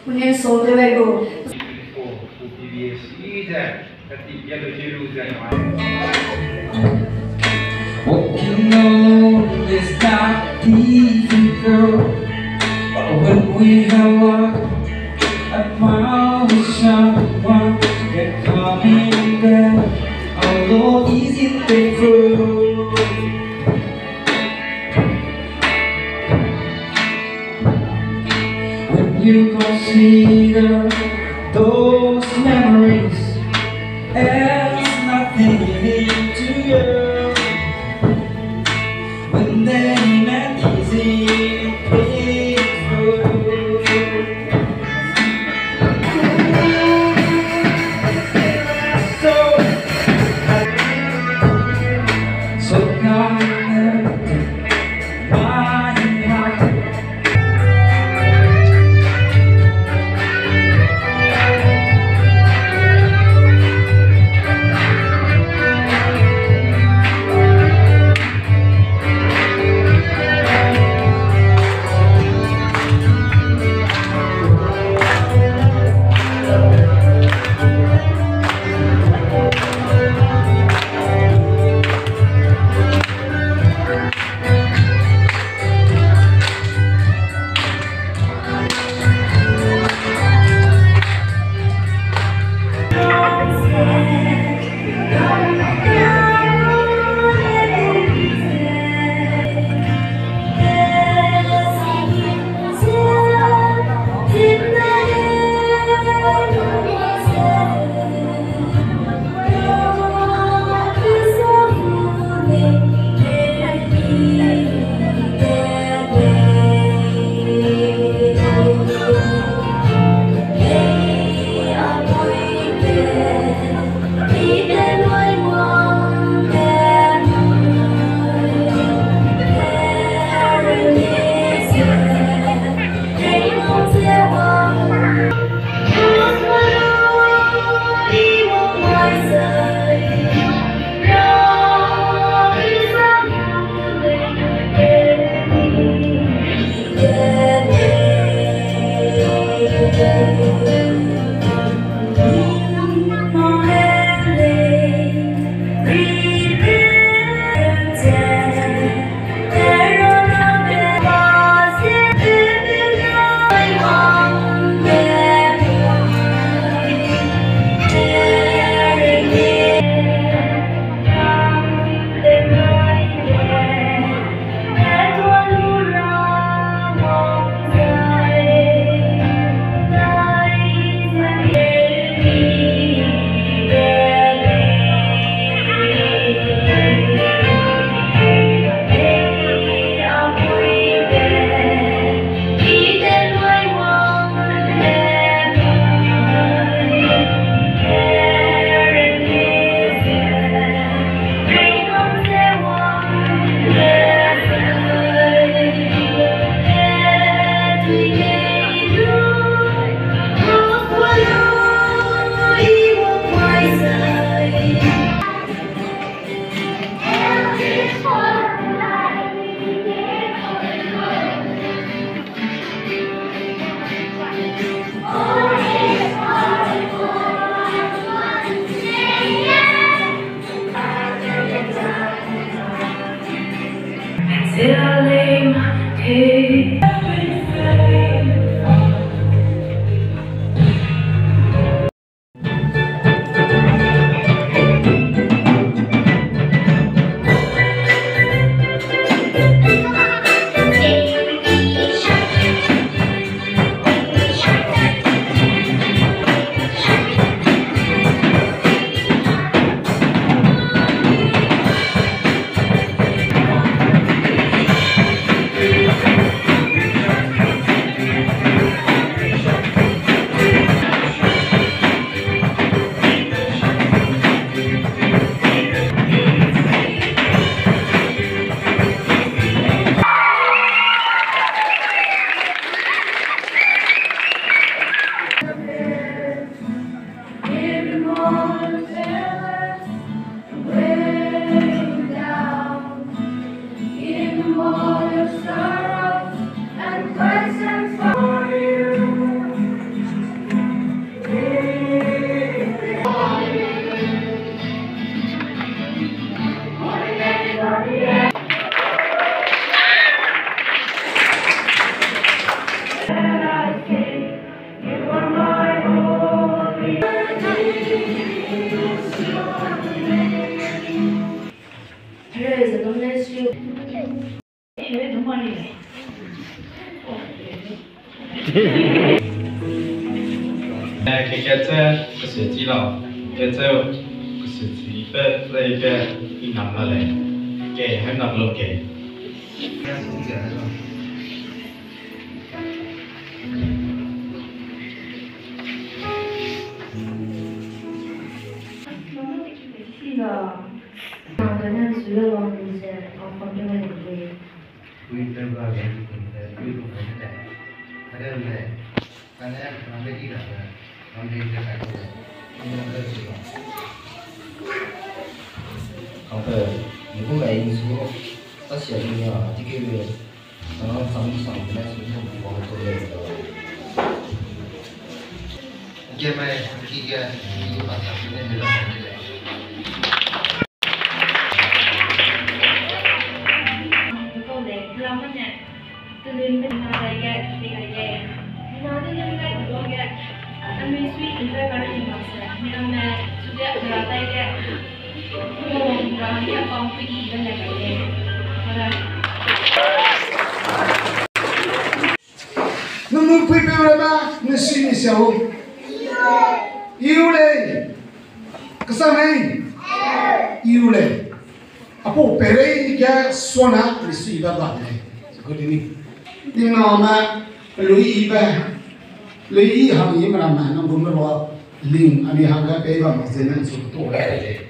Punya soul lego. VBS ketiga lucu-lucu. Walking alone is not easy, girl. But when we have walked a mile with someone, they're coming back. Although easy they through. When you consider those memories as nothing to you, when they're not easy to play through. So God, why cái sự chỉ là cái sự chỉ biết đây cái nằm là này cái hay nằm luôn cái không phải những cái này số tất cả những cái việc nó sống sống nó sẽ không có vấn đề đó. Cái này khi cái bạn làm cái này là cái này. Câu để làm cái này từ đến bên ngoài đây cái nó đi lên cái đó cái anh mới suy nghĩ về cái gì mà sẽ nên là sudah berada cái orang yang konflik dan lain-lain. Nung pui pe ba na si ni sao yêu le kasamai yêu le apo pere ya sona ni si ba ba ne ko ni ding na ma lui hang yi ma ma nang bum ro ling ani hang ga pe ba ma zen su to la le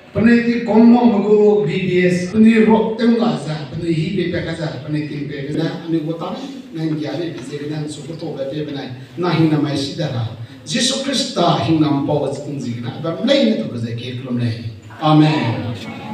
Panai ti komong bago VBS panai rock tengah sa panai hi pe pe kaza panai ting pe na ani gotam nang gyane bise nan sukuto ba pe banai na hin na mai sidara Jesus Christa hin nam pawas kunzi na ba mlei ne to kaza ke klom nei amen